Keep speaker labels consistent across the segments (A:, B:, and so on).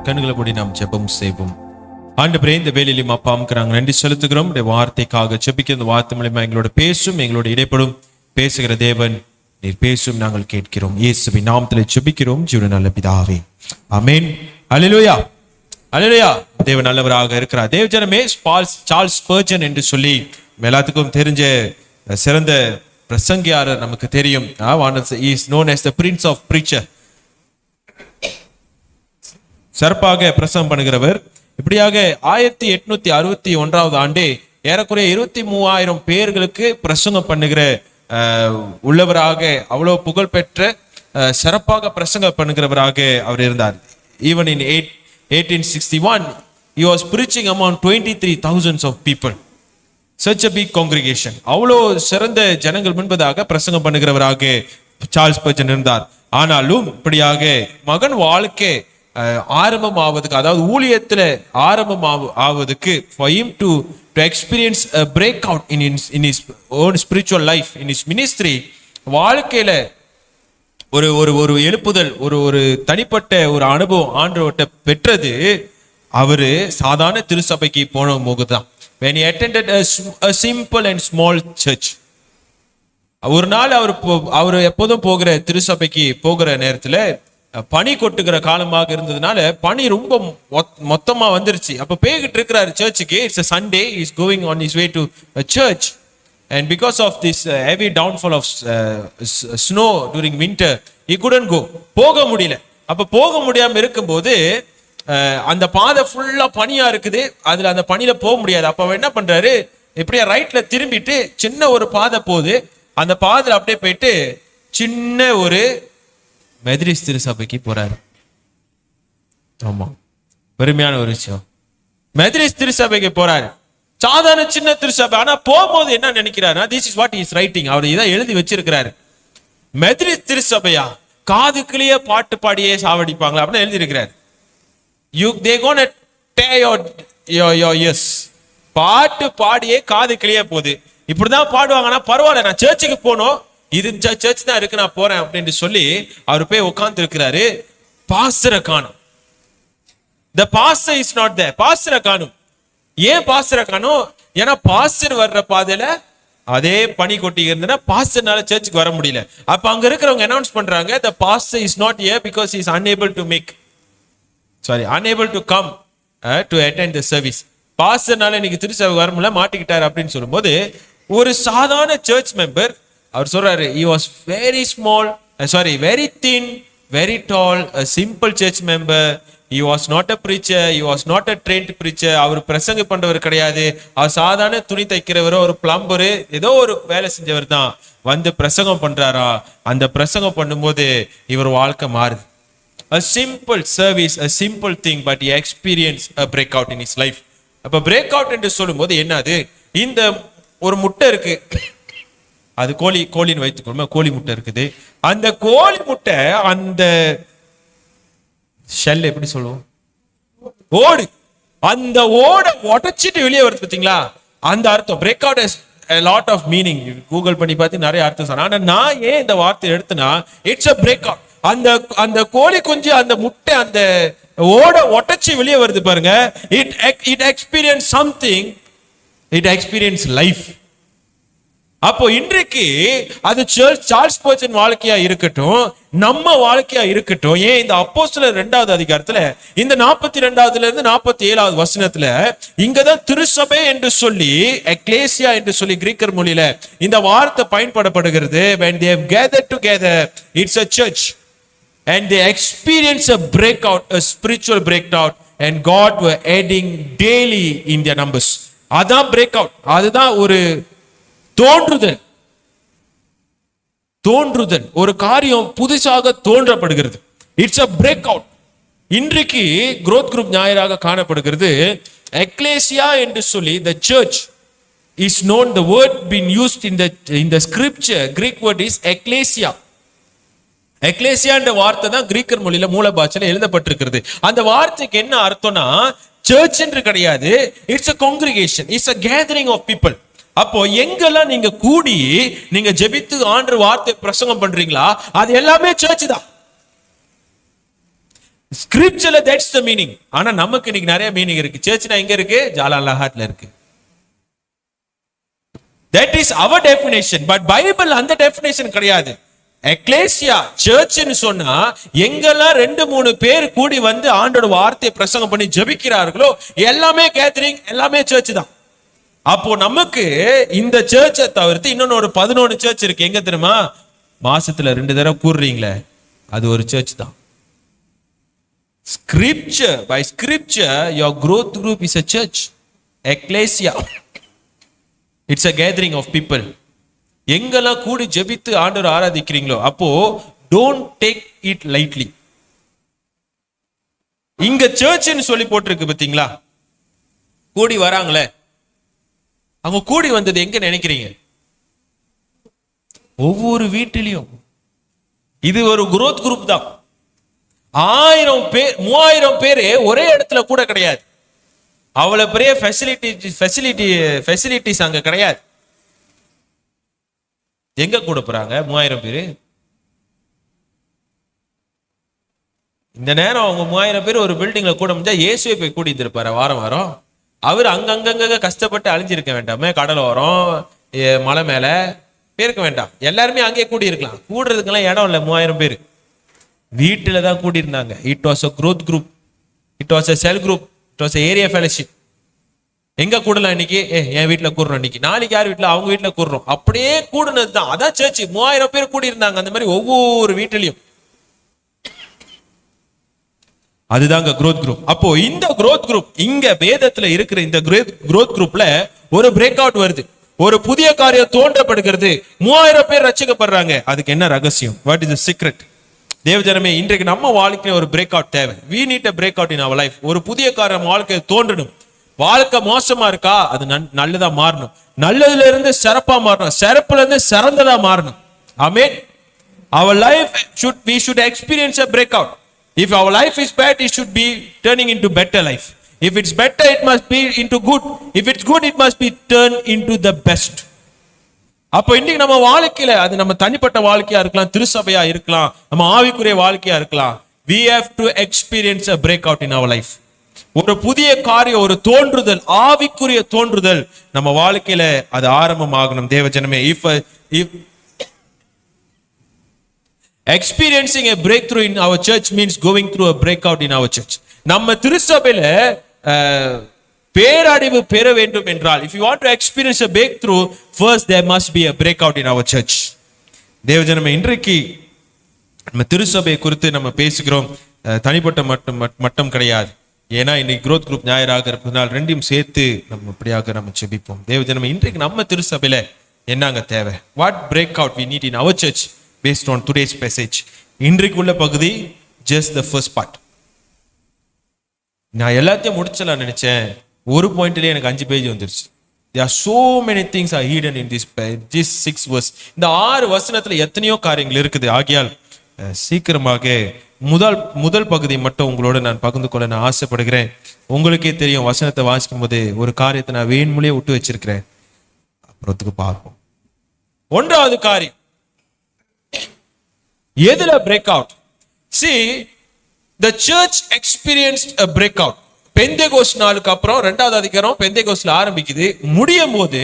A: கண்களை மூடி நாம் ஜெபம் செய்வோம். ஆண்டவரே, இந்த வேலையிலும் அப்பா அம்க்கு நாங்கள் நன்றி செலுத்துகிறோம். இந்த வார்த்தைக்காக ஜெபிக்க, இந்த வார்த்தை மூலமா எங்களோட பேசும், எங்களோட இடைப்படும் பேசுகிற தேவன் நீர் பேசும் நாங்கள் கேட்கிறோம். இயேசுவின் நாமத்திலே ஜெபிக்கிறோம் ஜீவனுள்ள நல்ல பிதாவே, ஆமென். அல்லேலூயா, அல்லேலூயா. தேவன் நல்லவராக இருக்கிறார். தேவஜனமே, சார்ல்ஸ் ஸ்பர்ஜன் என்று சொல்லி எல்லாத்துக்கும் தெரிஞ்ச சிறந்த பிரசங்கியாளர் நமக்கு தெரியும். He is known as the Prince of Preacher. சிறப்பாக பிரசங்கம் பண்ணுகிறவர். இப்படியாக 1861 ஆண்டே ஏறக்குறைய 23,000 பேர்களுக்கு பிரசங்கம் பண்ணுகிற உள்ளவராக, அவ்வளவு புகழ்பெற்ற சிறப்பாக பிரசங்கம் பண்ணுகிறவராக அவர் இருந்தார். Even in 1861 he was preaching among 23,000 of people. Such a big congregation. அவ்வளோ சிறந்த ஜனங்கள் முன்பதாக பிரசங்கம் பண்ணுகிறவராக சார்ல்ஸ் ஸ்பர்ஜன் இருந்தார். ஆனாலும் இப்படியாக மகன் வாழ்க்கை ஆரம்பமாவதுக்கு, அதாவது ஊழியத்துல ஆரம்பம் ஆவதுக்கு, for him to experience a breakout in his own spiritual life, in his ministry, வாழ்க்கையில ஒரு ஒரு ஒரு எழுப்புதல், ஒரு தனிப்பட்ட ஒரு அனுபவம் ஆண்டவர்கிட்ட பெற்றது அவரு சாதாரண திருச்சபைக்கு போன போகுதான். When he attended a simple and small church. ஒரு நாள் அவர் எப்போதும் போகிற திருச்சபைக்கு போகிற நேரத்துல பனி கொட்டுகிற காலமாக இருந்ததுனால பனி ரொம்ப மொத்தமா வந்துருச்சு. அப்ப பேய்கிட்டு இருக்கிறாரு சர்ச்சுக்கு. It's a Sunday, he is going on his way to a church, and because of this heavy downfall of snow during winter, he couldn't go. போக முடியல. அப்ப போக முடியாம இருக்கும்போது அந்த பாதை ஃபுல்லா பனியா இருக்குது. அதுல அந்த பனியில போக முடியாது. அப்ப அவர் என்ன பண்றாரு, இப்படியே ரைட்ல திரும்பிட்டு சின்ன ஒரு பாதை போகுது, அந்த பாதையில அப்படியே போயிட்டு சின்ன ஒரு மெதரிஸ் திருச்சபைக்கு போறாரு. ஆமா, பெருமையான ஒரு விஷயம். மெதரிஸ் திருச்சபைக்கு போறாரு, சாதாரண சின்ன திருச்சபை. ஆனா போகும்போது என்ன நினைக்கிறாருன்னா, this is what is writing, அவர் இதான் எழுதி வச்சிருக்கிறாரு. மெதரிஸ் திருச்சபையா, காதுக்குள்ளேயே பாட்டு பாடியே சாவடிப்பாங்களா அப்படின்னு எழுதி இருக்கிறாரு. They gonna tear your ears. பாட்டு பாடியே காது கிளிய போகுது. இப்படிதான் பாடுவாங்கன்னா பரவாயில்ல, நான் சர்ச்சுக்கு போனோம், இது சர்ச் தான் இருக்கு, நான் போறேன் அப்படின்னு சொல்லி அவர் போய் உட்கார்ந்து இருக்கிறாரு. பாஸ்டரை காணும். The pastor is not there. பாஸ்டரை காணும். ஏன் பாஸ்டரை காணும்? ஏன்னா பாஸ்டர் வர்ற பாதையில அதே பனி கொட்டி இருந்ததுன்னா பாஸ்டர்னால சர்ச்சுக்கு வர முடியல. அப்ப அங்க இருக்கிறவங்க அனௌன்ஸ் பண்றாங்க, the pastor is not here because he is unable to come to attend the service. பாஸ்டர்னால இன்னைக்கு திருச்சபை வர முடியல, மாட்டிக்கிட்டாரு அப்படின்னு சொல்லும்போது ஒரு சாதாரண சர்ச் மெம்பர் அவர் சொல்றாரு, he was very thin, very tall, a simple church member. He was not a preacher, he was not a trained preacher. அவர் பிரசங்க பண்றவர் கிடையாது. அவர் சாதாரண துணி தைக்கிறவரோ ஒரு பிளம்பரு ஏதோ ஒரு வேலை செஞ்சவர் தான். வந்து பிரசங்கம் பண்றாரா, அந்த பிரசங்கம் பண்ணும்போது இவர் வாழ்க்கை மாறுது. A simple service, a simple thing, but he experienced a breakout in his life. அப்ப breakout என்று சொல்லும்போது என்னது, இந்த ஒரு முட்டை இருக்கு, அது கோழின்னு வைத்துக்கொள்ளும், கோழி முட்டை இருக்குது. அந்த கோழி முட்டை அந்த ஷெல் எப்படி சொல்லுவோம், ஓடு, அந்த ஓட உடைச்சிட்டு வெளியே வருது பார்த்தீங்களா, அந்த அர்த்தம். breakout has a lot of meaning. Google பண்ணி பார்த்து நிறைய அர்த்தம் சொன்னா, ஆனா நான் ஏன் இந்த வார்த்தை எடுத்தனா, இட்ஸ் a breakout. அந்த கோழி குஞ்சு அந்த முட்டை அந்த ஓட ஒட்டச்சி வெளியே வருது பாருங்க. it experienced something, it experienced life. அப்போ இன்றைக்கு அது சார்ல்ஸ் ஸ்பர்ஜன் வாழ்க்கையா இருக்கட்டும், நம்ம வாழ்க்கையா இருக்கட்டும். ஏன் இந்த அப்போஸ்தலர் 2வது அதிகாரத்துல இந்த 42ல இருந்து 47வது வசனத்துல இங்கதான் திருச்சபை என்று சொல்லி, எக்லேசியா என்று சொல்லி கிரீக்கர் மொழியில இந்த வார்த்தை பயன்படப்படுகிறது. when they have gathered together, it's a church. And they experience a breakout, a spiritual breakout, and God were adding daily in their numbers. அதான் breakout. அதுதான் ஒரு தோன்றுதல், ஒரு காரியம் புதுசாக தோன்றப்படுகிறது. It's a breakout. இன்றைக்கு growth group ஞாயிறாக காணப்படுகிறது. எக்லேசியா என்று சொல்லி the church is known, the word being used in the scripture, Greek word is ecclesia. எக்லேசியா என்ற வார்த்தை தான் கிரீக்கர் மொழியில மூல பாஷையில எழுதப்பட்டிருக்கிறது. அந்த வார்த்தைக்கு என்ன அர்த்தம்னா, சர்ச் என்று கிடையாது, it's a congregation, it's a gathering of people. அப்போ எங்கெல்லாம் நீங்க கூடி நீங்க ஜெபித்து ஆண்டவர் வார்த்தை பிரசங்கம் பண்றீங்களா, அது எல்லாமே சர்ச் தான். ஸ்கிரிப்சர்ல தட்ஸ் த மீனிங். ஆனா நமக்கு இன்னைக்கு நிறைய மீனிங் இருக்கு. சர்ச்னா எங்க இருக்கு? ஜாலான் லஹாட்ல இருக்கு. That is our definition. But Bible அந்த டெஃபினேஷன் கிடையாது. எக்லேசியா சர்ச்னு சொன்னா எங்கெல்லாம் 2-3 பேர் கூடி வந்து ஆண்டோட வார்த்தையை பிரசங்கம் பண்ணி ஜெபிக்கிறார்களோ எல்லாமே கேதரிங், எல்லாமே சர்ச் தான். அப்போ நமக்கு இந்த சர்ச்சை தவிர்த்து இன்னொன்னு ஒரு 11 சர்ச் இருக்கு. எங்க தெரியுமா? மாசத்துல 2 தடவை கூடுறீங்களே, அது ஒரு சர்ச் தான். Scripture, by scripture your growth group is a church. Ecclesia, it's a gathering of people. எங்கெல்லாம் கூடி ஜெபித்து ஆண்டவர் ஆராதிக்கிறீங்களோ அப்போ don't take it lightly. இங்க சர்ச்னு சொல்லி போட்டிருக்கு பாத்தீங்களா? கூடி வராங்களே, அவங்க கூடி வந்தது எங்க நினைக்கிறீங்க? ஒவ்வொரு வீட்டிலையும். இது ஒரு growth group தான். 1000 பேர் 3000 பேர் ஒரே இடத்துல கூட கிடையாது. அவ்வளவு பெரிய ஃபெசிலிட்டிஸ் அங்க கிடையாது. எங்க கூட போறாங்க 3000 பேரு? இந்த நேரம் அவங்க 3000 பேர் ஒரு பில்டிங்ல கூட முடிஞ்சா இயேசுவை போய் கூட்டிட்டு இருப்பாரு வாரம் வாரம். அவர் அங்கங்க கஷ்டப்பட்டு அழிஞ்சிருக்க வேண்டாமே? கடலோரம் மலை மேல பேருக்க வேண்டாம், எல்லாருமே அங்கேயே கூடி இருக்கலாம். கூடுறதுக்கெல்லாம் இடம் இல்லை. 3000 பேர் வீட்டுல தான் கூடி இருந்தாங்க. It was a growth group, it was a cell group, it was a area fellowship. எங்க கூடலாம் இன்னைக்கு? என் வீட்டுல கூடுறோம், இன்னைக்கு நாளைக்கு யார் வீட்டுல? அவங்க வீட்டுல கூடுறோம். அப்படியே கூடுனது தான். அதான் சர்ச். 3000 பேர் கூடி இருந்தாங்க அந்த மாதிரி ஒவ்வொரு வீட்டிலையும். அதுதாங்க growth group. அப்போ இந்த growth group இங்க வேதத்துல இருக்கிற இந்த growth groupல ஒரு பிரேக் அவுட் வருது. ஒரு புதிய காரியம் தோன்றப்படுகிறது. 3000 பேர் ரட்சிக்கப்படுறாங்க. அதுக்கு என்ன ரகசியம்? What is the secret? தேவஜனமே, இன்றைக்கு நம்ம வாழ்க்கையில ஒரு பிரேக் அவுட் தேவை. we need a break out in our life. ஒரு புதிய காரியம் வாழ்க்கையை தோன்றணும். வாழ்க்கை மோசமா இருக்கா? அது நல்லதா மாறணும். நல்லதுல இருந்து சிறப்பா மாறணும். சிறப்புல இருந்து சிறந்ததா மாறணும். ஆமென். our life we should experience a breakout. if our life is bad, it should be turning into better life. if it's better, it must be into good. if it's good, it must be turned into the best. அப்போ இன்னைக்கு நம்ம வாழ்க்கையில, அது நம்ம தனிப்பட்ட வாழ்க்கையா இருக்கலாம், திருசபையா இருக்கலாம், நம்ம ஆவிக்குரிய வாழ்க்கையா இருக்கலாம், we have to experience a breakout in our life. ஒரு புதிய காரியம், ஒரு தோன்றுதல், ஆவிக்குரிய தோன்றுதல் நம்ம வாழ்க்கையில அது ஆரம்பமாகணும். தேவஜனமே, if experiencing a breakthrough in our church means going through a breakout in our church. நம்ம திருசபையில பேரடைவு பெற வேண்டும் என்றால், if you want to experience a breakthrough, first there must be a breakout in our church. தேவஜனமே, இன்றைக்கு நம்ம திருசபையை குறித்து நம்ம பேசுகிறோம். தனிப்பட்ட மட்டம் கிடையாது. ஏன்னா இன்னைக்கு growth group ஞாயிறாக இருப்பதனால் ரெண்டையும் சேர்த்து நம்ம இப்படியாக நம்ம ஜெபிப்போம். தேவஜனமே, இன்றைக்கு நம்ம திருசபையில என்னங்க தேவை? What break out we need in our church based on today's passage. இன்றைக்கு உள்ள பகுதி just the first part. நான் எல்லாத்தையும் முடிச்சலாம் நினைச்சேன். ஒரு பாயிண்ட்லயே எனக்கு 5 பேஜ் வந்துருச்சு. There are so many things are hidden in this 6 verse. இந்த 6 வசனத்துல எத்தனையோ காரியங்கள் இருக்குது. ஆகையால் சீக்கிரமாக முதல் பகுதி மட்டும் உங்களோட நான் பகிர்ந்து கொள்ள நான் ஆசைப்படுகிறேன். உங்களுக்கே தெரியும், வசனத்தை வாசிக்கும் போது ஒரு காரியத்தை நான் வேணுமுலே விட்டு வச்சிருக்கிறேன். அப்புறத்துக்கு பார்ப்போம். 1வது காரியம் எதுல break out? See, the church experienced a breakout. Pentecost நாளுக்கு அப்புறம் 2வது அதிகாரம் பெந்தேகோஸ்துல ஆரம்பிக்குது. முடியும் போது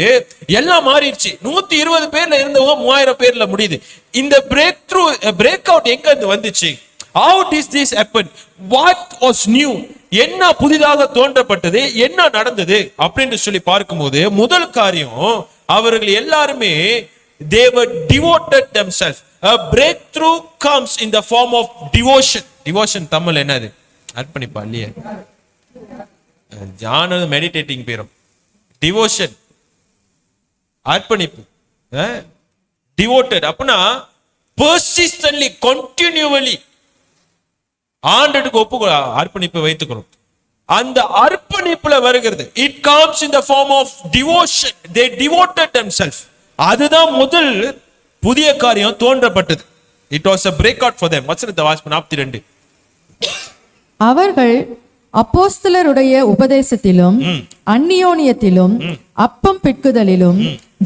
A: எல்லாம் மாறிடுச்சு. 120 பேர்ல இருந்தவங்க 3000 பேர்ல முடியுது. இந்த பிரேக் அவுட் எங்க இருந்து வந்துச்சு? How did this happen? What was new? என்ன புதிதாக தோன்றப்பட்டது? என்ன நடந்தது அப்படின்னு சொல்லி பார்க்கும்போது முதல் காரியம், அவர்கள் எல்லாருமே they were devoted themselves. A breakthrough comes in the form of devotion. Devotion Tamil என்னது? அர்ப்பணிப்பா இல்லையே? ஞானம் மெடிடேட்டிங் பேரும். டிவோஷன் அர்ப்பணிப்பு. டிவோட்டட் அப்படின்னா persistently, continually ஆண்டவருக்கு அர்ப்பணிப்பை வைத்துக்கணும். அந்த அர்ப்பணிப்புல வருகிறது. It comes in the form of devotion. They devoted themselves. அதுதான் முதல் புதிய காரியம் தோன்றப்பட்டது. It was a breakout for them. வசனத்தை வாசிப்போம். 42.
B: அவர்கள் அப்போஸ்தலருடைய உபதேசத்திலும் அந்நியோனியத்திலும் அப்பம் பிட்குதலிலும்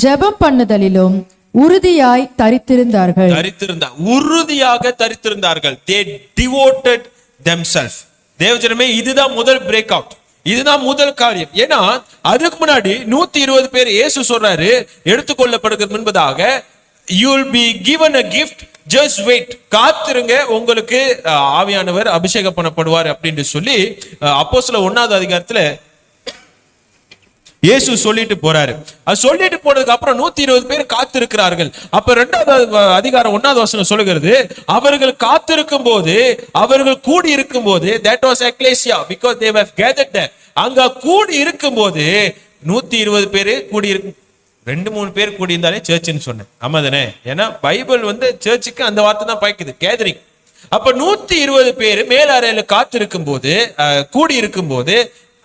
B: ஜெபம் பண்ணுதலிலும் உறுதியாய் தரித்திருந்தார்கள்.
A: உறுதியாக தரித்திருந்தார்கள். They devoted themselves. தேவஜனமே, இதுதான் முதல் பிரேக் அவுட், இதுதான் முதல் காரியம். ஏன்னா அதுக்கு முன்னாடி 120 பேர் இயேசு சொல்றாரு எடுத்துக்கொள்ளப்படுகிறது முன்பதாக, you will be given a gift, just wait, காத்திருங்க, உங்களுக்கு ஆவியானவர் அபிஷேகம் பண்ணப்படுவார் அப்படின்னு சொல்லி அப்போஸ்தலர் 1ஆவது அதிகாரத்துல இயேசு சொல்லிட்டு போறாரு. அது சொல்லிட்டு போனதுக்கு அப்புறம் 120 பேர் காத்திருக்கிறார்கள். அப்ப 2ஆவது அதிகாரம் 1ஆவது வசனம் சொல்லுகிறது, அவர்கள் காத்திருக்கும் போது, அவர்கள் கூடி இருக்கும் போது, that was ecclesia because they were gathered there. அங்க கூடி இருக்கும் போது 120 பேர் கூடி இருக்கு. 2-3 பேர் கூடி இருந்தாலே சர்ச்னு சொன்னேன், ஆமா தானே? ஏன்னா பைபிள் சர்ச்சுக்கு அந்த வார்த்தை தான் பாய்க்குது, கேதரிங். அப்ப 120 பேர் மேலறையில காத்திருக்கும் போது, கூடி இருக்கும் போது,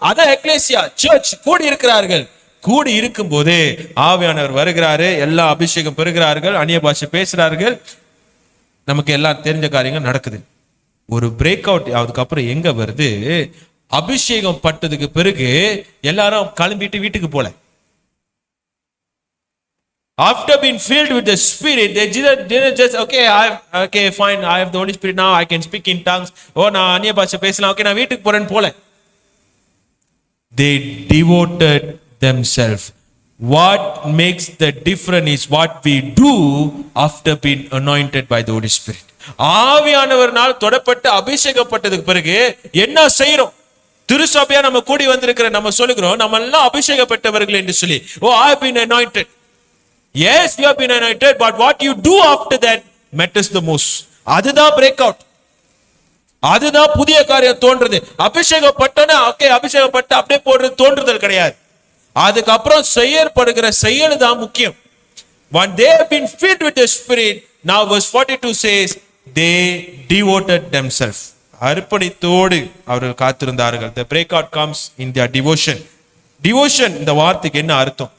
A: அதான் எக்லேசியா, சர்ச் கூடி இருக்கிறார்கள். கூடி இருக்கும் போது ஆவியானவர் வருகிறாரு, எல்லா அபிஷேகம் பெறுகிறார்கள், அந்நிய பாஷை பேசுறார்கள், நமக்கு எல்லாம் தெரிஞ்ச காரியங்கள் நடக்குது. ஒரு பிரேக் அவுட் அதுக்கப்புறம் எங்க வருது? அபிஷேகம் பட்டதுக்கு பிறகு எல்லாரும் கிளம்பிட்டு வீட்டுக்கு போல. After being filled with the Spirit, they didn't just okay fine, I have the Holy Spirit now, I can speak in tongues. Oh, நான் அந்நிய பாஷை பேசலாம், ஓகே நான் வீட்டுக்கு போறேன்னு போல. They devoted themselves. What makes the difference is what we do after being anointed by the Holy Spirit. ஆவியானவர்னால் தொடப்பட்டு அபிஷேகப்பட்டதுக்கு பிறகு என்ன செய்றோம்? திருசபையா நம்ம கூடி வந்திருக்கிற நம்ம சொல்லுகிறோம், நம்ம எல்லாம் அபிஷேகப்பட்டவர்கள் என்று சொல்லி. Oh, I have been anointed. Yes, you have been anointed, but what you do after that matters the most. அதுதான் பிரேக் அவுட், அதுதான் புதிய காரியம் தோன்றது. அபிஷேகப்பட்டன ஓகே, அபிஷேகப்பட்ட அப்படியே போடுறது தோன்றுதல் கிடையாது. அதுக்கப்புறம் செயற்படுகிற செயல் தான் முக்கியம். When they have been filled with the Spirit, now verse 42 says they devoted themselves. அர்ப்பணித்தோடு அவர்கள் காத்திருந்தார்கள். The breakout comes in their devotion. Devotion இந்த வார்த்தைக்கு என்ன அர்த்தம்?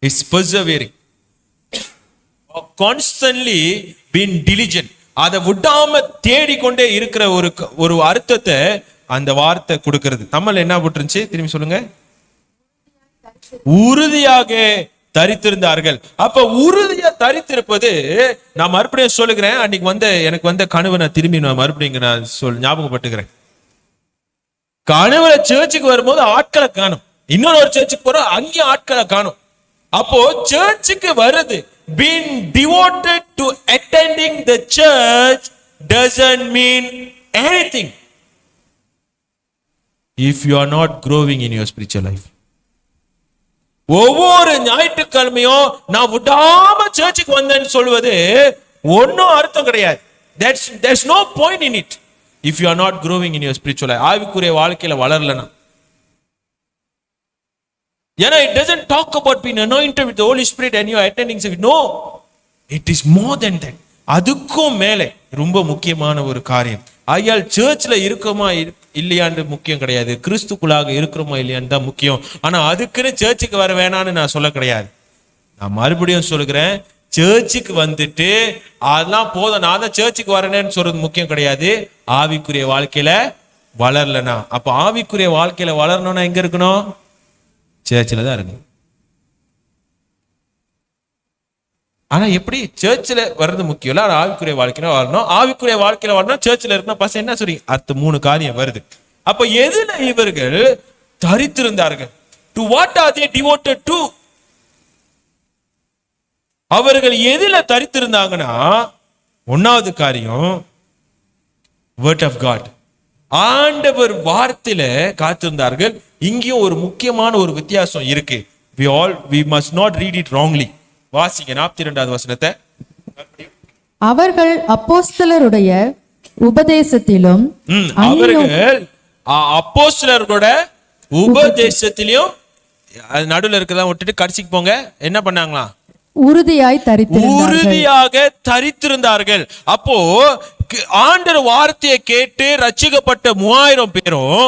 A: It's persevering, constantly being diligent. அதை விடாம தேடிக்கொண்டே இருக்கிற ஒரு அர்த்தத்தை அந்த வார்த்தை கொடுக்கிறது. தமிழ் என்ன போட்டுருந்துச்சு திரும்பி சொல்லுங்க? உறுதியாக தரித்திருந்தார்கள். அப்ப உறுதியா தரித்திருப்பது, நான் மறுபடியும் சொல்லுகிறேன், அன்னைக்கு எனக்கு கனவு நான் திரும்பி மறுபடியும் நான் ஞாபகப்பட்டுக்கிறேன். கனவுல சர்ச்சுக்கு வரும்போது ஆட்களை காணும், இன்னொரு சர்ச்சுக்கு போறோம், அங்கேயும் ஆட்களை காணும். அப்போ சர்ச்சுக்கு வருது, being devoted to attending the church doesn't mean anything if you are not growing in your spiritual life. ஒவ்வொரு ஞாயிற்றுக்கிழமையும் நான் விடாம சர்ச்சுக்கு வந்தேன்னு சொல்வது ஒன்னும் அர்த்தம் கிடையாது. There's no point in it if you are not growing in your spiritual life. ஆவிக்குரிய வாழ்க்கையில வளரலனா. ஏன்னா it doesn't talk about being anointed with the Holy Spirit and you are attending service. No, it is more than that. அதுக்கும் மேலே ரொம்ப முக்கியமான ஒரு காரியம். ஆகையால் சர்ச்ல இருக்கோமா இல்லையான்னு முக்கியம் கிடையாது, கிறிஸ்துக்குள்ளாக இருக்கிறோமா இல்லையான்னு தான் முக்கியம். ஆனா அதுக்குன்னு சர்ச்சுக்கு வர வேணான்னு நான் சொல்ல கிடையாது. நான் மறுபடியும் சொல்லுகிறேன், சர்ச்சுக்கு வந்துட்டு அதெல்லாம் போதும், நான் தான் சர்ச்சுக்கு வரேன்னு சொல்றது முக்கியம் கிடையாது. ஆவிக்குரிய வாழ்க்கையில வளரலனா, அப்ப ஆவிக்குரிய வாழ்க்கையில வளரணும்னா எங்க இருக்கணும்? சர்ச்சில் தான் இருக்கு. ஆனா எப்படி சர்ச்சில் வர்றது முக்கியம் இல்ல, ஆவிக்குரிய வாழ்க்கையில வரணும். ஆவிக்குரிய வாழ்க்கையில வரணும், சர்ச்சில் இருக்கணும். பசங்க என்ன சொல்றீங்க? அடுத்த 3 காரியம் வருது. அப்ப எதுல இவர்கள் தரித்திருந்தார்கள்? To what are they devoted to? அவர்கள் எதுல தரித்திருந்தாங்கன்னா, 1வது காரியம் வேர்ட் ஆஃப் காட், ஆண்டவர் வார்த்தையில காத்திருந்தார்கள். இங்கேயும் ஒரு முக்கியமான ஒரு வித்தியாசம் இருக்கு. we must not read it wrongly. வாசிங்க 42வது வசனத்தை.
B: அவர்கள் அப்போஸ்தலருடைய உபதேசத்திலும்,
A: அவர்கள் அப்போஸ்தலர்களோட உபதேசத்திலும், நடுவில் இருக்கதான் விட்டுட்டு கடைசிக்கு போங்க, என்ன பண்ணாங்களா? உறுதியாக தரித்திருந்தார்கள். அப்போ ஆண்டவர் வார்த்தையை கேட்டு ரட்சிக்கப்பட்ட 3000 பேரும்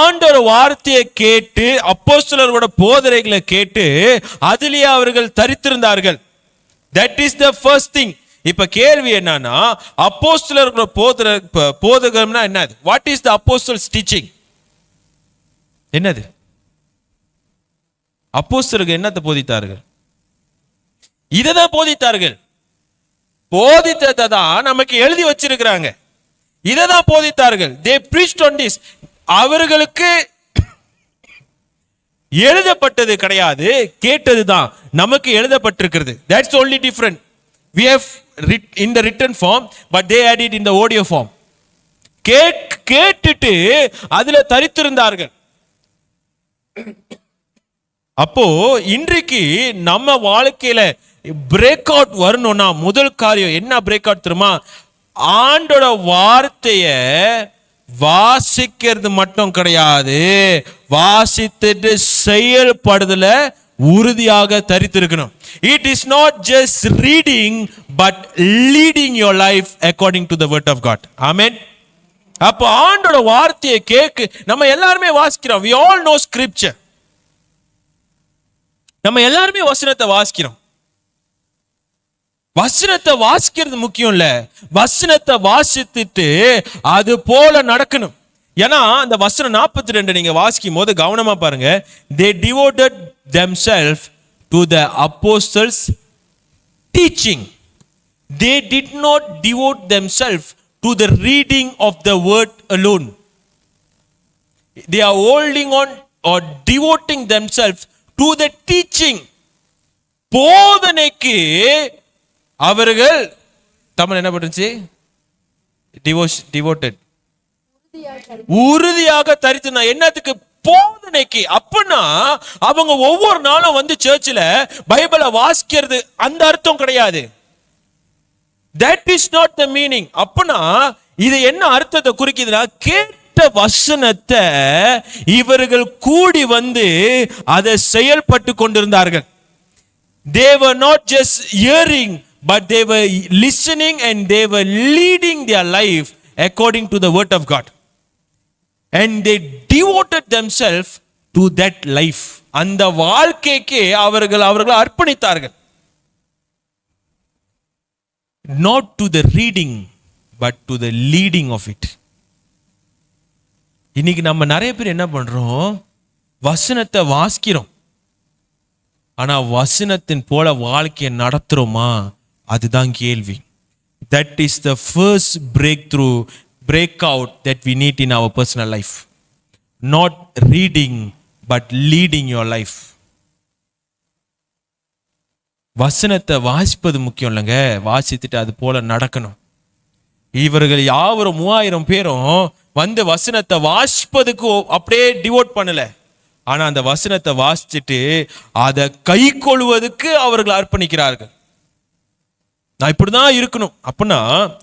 A: ஆண்டவர் வார்த்தையை கேட்டு அப்போஸ்தலர்களோட போதனைகளை கேட்டு அதிலேயே அவர்கள் தரித்திருந்தார்கள். That is the first thing. இப்ப கேள்வி என்னன்னா, அப்போஸ்தலர்களோட போதகம்னா என்னது? What is the apostles teaching? என்னது? அப்போஸ்தலர்கள் என்னத்தை போதித்தார்கள்? இததான் போதித்தார்கள். போதித்ததை தான் நமக்கு எழுதி வச்சிருக்கிறாங்க. இதை தான் போதித்தார்கள். they preached on this. அவர்களுக்கு எழுதப்பட்டது கிடையாது, கேட்டதுதான். நமக்கு எழுதப்பட்டிருக்கிறது. that's the only different. we have in the written form, but they had it in the audio form. கேட்டுட்டு அதுல தரித்திருந்தார்கள். அப்போ இன்றைக்கு நம்ம வாழ்க்கையில பிரேக் அவுட் வரணும்னா முதல் காரியம் என்ன பிரேக் அவுட் தெரியுமா? ஆண்டோட வார்த்தைய வாசிக்கிறது மட்டும் கிடையாது, வாசித்துட்டு செயல்படுதல உறுதியாக தரித்திருக்கணும். It is not just reading but leading your life according to the word of God. ஆமென். அப்போ ஆண்டோட வார்த்தையை கேட்க நம்ம எல்லாருமே வாசிக்கிறோம். we all know scripture. நம்ம எல்லாருமே வசனத்தை வாசிக்கிறோம். வசனத்தை வாசிக்கிறது முக்கியம் இல்ல, வசனத்தை வாசித்துட்டு அது போல நடக்கணும். ஏன்னா அந்த வசனம் 42 நீங்க வாசிக்கும் போது கவனமா பாருங்க. they devoted themselves to the apostles teaching. they did not devote themselves to the reading of the word alone. they are holding on or devoting themselves to the teaching. போதனைக்கு அவர்கள் தமிழ் என்ன பண்ணுச்சு? டிவோட்டட், உறுதியாக தரித்து. என்னத்துக்கு? போதனைக்கு. அப்பனா அவங்க ஒவ்வொரு நாளும் வந்து சர்ச்சில் பைபிளை வாசிக்கிறது அந்த அர்த்தம் கிடையாது. that is not the meaning. அப்பனா இது என்ன அர்த்தத்தை குறிக்குதுன்னா, கேட்ட வசனத்தை இவர்கள் கூடி வந்து அதை செயல்பட்டு கொண்டிருந்தார்கள். they were not just hearing, but they were listening and they were leading their life according to the word of God. And they devoted themselves to that life. அந்த வாழ்க்கைக்கு அவர்கள் அர்ப்பணித்தார்கள். Not to the reading but to the leading of it. இன்னைக்கு நம்ம நிறைய பேர் என்ன பண்றோம்? வசனத்தை வாசிக்கிறோம், ஆனா வசனத்தின் போல வாழ்க்கையை நடத்துறோமா? அதுதான் கேள்வி. that is the first breakout that we need in our personal life. not reading but leading your life. வசனத்தை வாசிப்பது முக்கியம் இல்லைங்க, வாசித்துட்டு அது போல நடக்கணும். இவர்கள் யாவரும் 3000 பேரும் வந்து வசனத்தை வாசிப்பதுக்கு அப்படியே டிவோட் பண்ணல, ஆனா அந்த வசனத்தை வாசிச்சுட்டு அதை கை கொள்வதற்கு அவர்கள் அர்ப்பணிக்கிறார்கள். நான் இப்படிதான் இருக்கணும். அப்படின்னா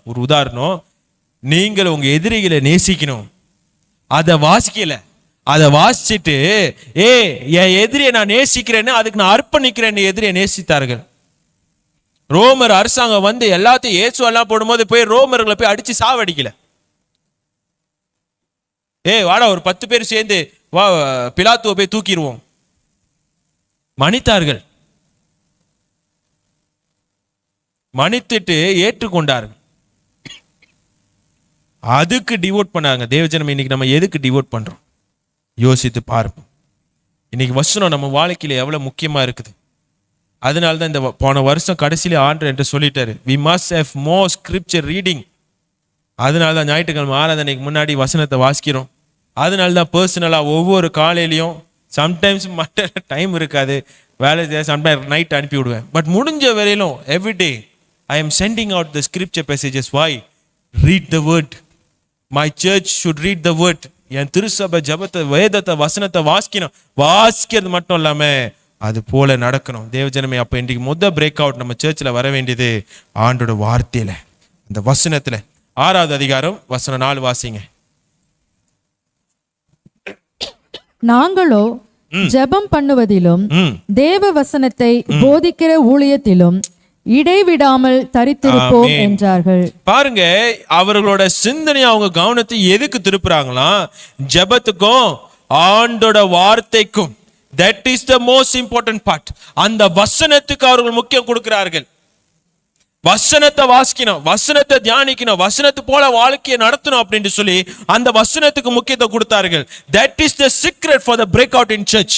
A: ஒரு உதாரணம், நீங்கள் உங்க எதிரிகளை நேசிக்கணும், அதை வாசிக்கல, அதை வாசிச்சுட்டு என் எதிரியை நான் நேசிக்கிறேன்னு அதுக்கு நான் அர்ப்பணிக்கிறேன்னு எதிரியை நேசித்தார்கள். ரோமர் அரசாங்கம் வந்து எல்லாத்தையும் இயேசு எல்லாம் போடும்போது போய் ரோமர்களை போய் அடிச்சு சாவடிக்கல. வாடா ஒரு 10 பேர் சேர்ந்து வா பிலாத்துவை போய் தூக்கிடுவோம் மன்னித்தார்கள். மன்னித்துட்டு ஏற்றுக்கொண்டார்கள். அதுக்கு டிவோட் பண்ணாங்க. தேவஜனம் இன்னைக்கு நம்ம எதுக்கு டிவோட் பண்றோம் யோசித்து பார்ப்போம். இன்னைக்கு வசனம் நம்ம வாழ்க்கையில எவ்வளவு முக்கியமா இருக்குது. அதனால தான் இந்த போன வருஷம் கடைசியில ஆண்டவர் என்று சொல்லிட்டாரு, we must have more scripture reading. அதனால தான் ஞாயிற்றுக்கிழமை ஆராதனைக்கு முன்னாடி வசனத்தை வாசிக்கிறோம். அதனால தான் பர்சனலா ஒவ்வொரு காலையிலையும், சம்டைம்ஸ் மற்ற டைம் இருக்காது, வேலை சம்டைம் நைட் அனுப்பி விடுவேன், பட் முடிஞ்ச வரையிலும் everyday I am sending out the scripture passages. Why? Read the word. My church should read the word. என் திருசபை ஜபத்தை வேதத்தை வசனத்தை வாசிக்கிறது மட்டும் இல்லாம அது போல நடக்கணும். தேவஜனமே, அப்ப இன்றைக்கு முதல் பிரேக் அவுட் நம்ம சர்ச்சில் வர வேண்டியது ஆண்டோட வார்த்தையில, அந்த வசனத்துல. 6வது அதிகாரம் வசனம் 4 வாசிங்க.
B: நாங்களோ ஜெபம் பண்ணுவதிலும் தேவ வசனத்தை போதிக்கிற ஊழியத்திலும் இடைவிடாமல் தரித்திருப்போம் என்றார்கள்.
A: பாருங்க, அவர்களோட சிந்தனை, அவங்க கவனத்தை எதுக்கு திருப்புறாங்களாம்? ஜெபத்துக்கும் ஆண்டோட வார்த்தைக்கும். that is the most important part. அந்த வசனத்துக்கு அவர்கள் முக்கியம் கொடுக்கிறார்கள். வசனத்தை வாசிக்கணும், வசனத்தை தியானிக்கணும், வசனத்து போல வாழ்க்கையை நடத்தணும் அப்படின்னு சொல்லி அந்த வசனத்துக்கு முக்கியத்துவம் கொடுத்தார்கள். that is the secret for the breakout in church.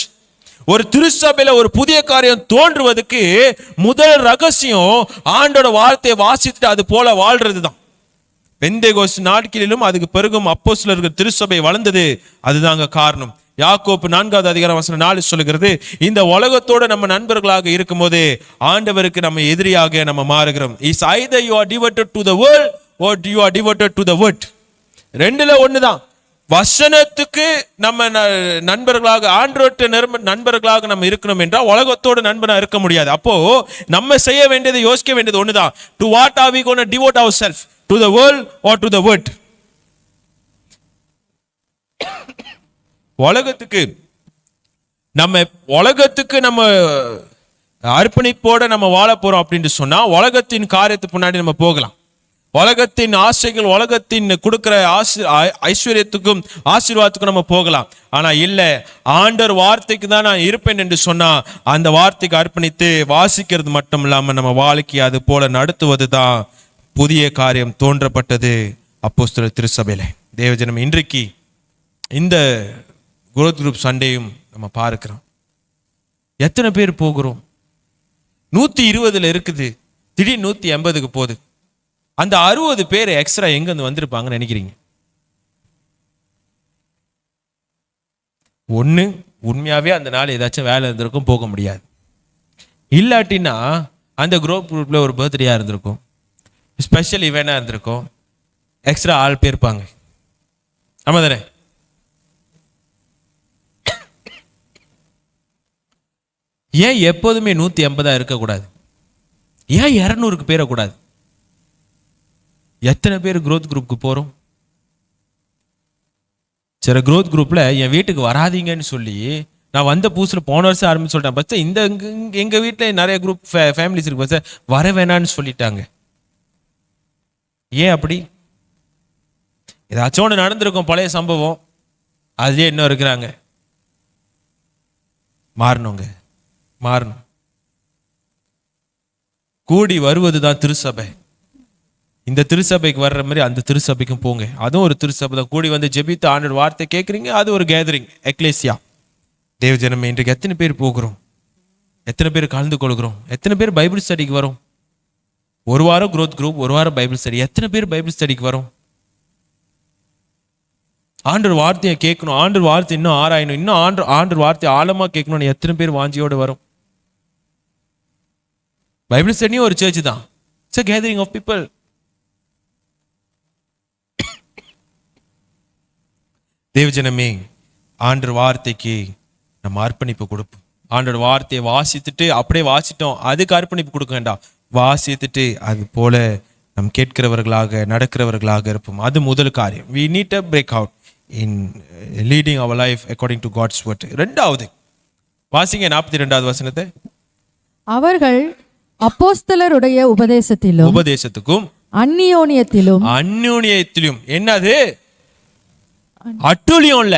A: ஒரு திருச்சபையில ஒரு புதிய காரியம் தோன்றுவதற்கு முதல் ரகசியம் ஆண்டோட வார்த்தையை வாசித்துட்டு அது போல வாழ்றது தான். பெந்தேகோஸ்து நாட்களிலும் அதுக்கு பிறகும் அப்போஸ்தலர்கள் திருச்சபை வளர்ந்தது. அதுதாங்க காரணம். யாக்கோப்பு 4வது அதிகாரம் வசனம் 4 சொல்லுகிறது, இந்த உலகத்தோட நம்ம நண்பர்களாக இருக்கும்போது ஆண்டவருக்கு நம்ம எதிரியாக நம்ம மாறுகிறோம். Is either you are devoted to the world or you are devoted to the word. ரெண்டுல ஒண்ணுதான். வசனத்துக்கு நம்ம நண்பர்களாக, ஆண்டவர்ட்ட நண்பர்களாக நம்ம இருக்கணும் என்றால் உலகத்தோட நண்பனா இருக்க முடியாது. அப்போ நம்ம செய்ய வேண்டியது, யோசிக்க வேண்டியது ஒண்ணுதான். To what are we going to devote ourselves? To the world or to the word? உலகத்துக்கு நம்ம அர்ப்பணிப்போட நம்ம வாழ போறோம் அப்படின்னு சொன்னா உலகத்தின் காரியத்துக்கு முன்னாடி நம்ம போகலாம். உலகத்தின் ஆசைகள், உலகத்தின் கொடுக்கிற ஐஸ்வர்யத்துக்கும் ஆசீர்வாதத்துக்கும் நம்ம போகலாம். ஆனா இல்ல, ஆண்டவர் வார்த்தைக்கு தான் நான் இருப்பேன் என்று சொன்னா அந்த வார்த்தைக்கு அர்ப்பணித்து வாசிக்கிறது மட்டும் இல்லாம நம்ம வாழ்க்கை அது போல நடத்துவது தான் புதிய காரியம் தோன்றப்பட்டது அப்போஸ்தலர் திருச்சபையில. தேவஜனம், இன்றைக்கு இந்த growth group சண்டேயும் நம்ம பார்க்கிறோம். எத்தனை பேர் போகிறோம்? 120 இருக்குது, திடீர் 180க்கு போகுது. அந்த 60 பேர் எக்ஸ்ட்ரா எங்க இருந்து வந்திருப்பாங்கன்னு நினைக்கிறீங்க? ஒண்ணு, உண்மையாவே அந்த நாள் ஏதாச்சும் வேலை இருந்திருக்கும், போக முடியாது. இல்லாட்டினா அந்த குரூப்ல ஒரு பர்த்டேயா இருந்திருக்கும், ஸ்பெஷல் இவெண்டா இருந்திருக்கும், எக்ஸ்ட்ரா ஆள் போயிருப்பாங்க. ஆமா தானே? ஏன் எப்போதுமே 180 இருக்கக்கூடாது? ஏன் 200க்கு போயிடக்கூடாது? எத்தனை பேர் growth குரூப்புக்கு போறோம்? சில growth குரூப்ல என் வீட்டுக்கு வராதீங்கன்னு சொல்லி, நான் வந்த புதுசுல போன வருஷம் ஆரம்பிச்சு சொல்லிட்டேன், பஸ் இந்த எங்க வீட்டில் நிறைய குரூப் ஃபேமிலிஸ் இருக்கு, பஸ் வர வேணான்னு சொல்லிட்டாங்க. ஏன் அப்படி? ஏதாச்சும் ஒன்று நடந்திருக்கும், பழைய சம்பவம், அதுலேயே இன்னும் இருக்கிறாங்க. மாறணுங்க, மாறணும். கூடி வருவது தான் திருச்சபை. இந்த திருச்சபைக்கு வர்ற மாதிரி அந்த திருச்சபைக்கும் போங்க. அதுவும் ஒரு திருச்சபை தான். கூடி வந்து ஜெபித்து ஆண்டவர் வார்த்தை கேட்குறீங்க, அது ஒரு கேதரிங், எக்லேசியா. தேவஜனமே, இன்றைக்கு எத்தனை பேர் போகிறோம்? எத்தனை பேர் கலந்து கொள்கிறோம்? எத்தனை பேர் பைபிள் ஸ்டடிக்கு வரோம்? ஒரு வாரம் growth குரூப், ஒரு வாரம் பைபிள் ஸ்டடி. எத்தனை பேர் பைபிள் ஸ்டடிக்கு வரோம்? ஆண்டவர் வார்த்தையை கேட்கணும், ஆண்டவர் வார்த்தை இன்னும் ஆராயணும், இன்னும் ஆண்டவர் வார்த்தையை ஆழமா கேட்கணும்னு எத்தனை பேர் வாஞ்சியோடு வரும்? பைபிள் ஸ்டடியும் ஒரு சர்ச் தான். It's a gathering of people. தேவஜனமே, ஆண்டவர் வார்த்தைக்கு நம்ம அர்ப்பணிப்பு கொடுப்போம். ஆண்டவர் வார்த்தையை வாசித்துட்டு அப்படியே வாசிட்டோம், அதுக்கு அர்ப்பணிப்பு கொடுக்க வேண்டாம். வாசித்துட்டு அது போல நம் கேட்கிறவர்களாக நடக்கிறவர்களாக இருப்போம். அது முதல் காரியம். we need to break out in leading our life according to God's word. இரண்டாவது வாசிங்க 42வது வசனத்தை.
B: அவர்கள் அப்போஸ்தலருடைய உபதேசத்துக்கும்
A: அந்யோன்யத்திலும் என்னது? அட்டுழியம் இல்ல,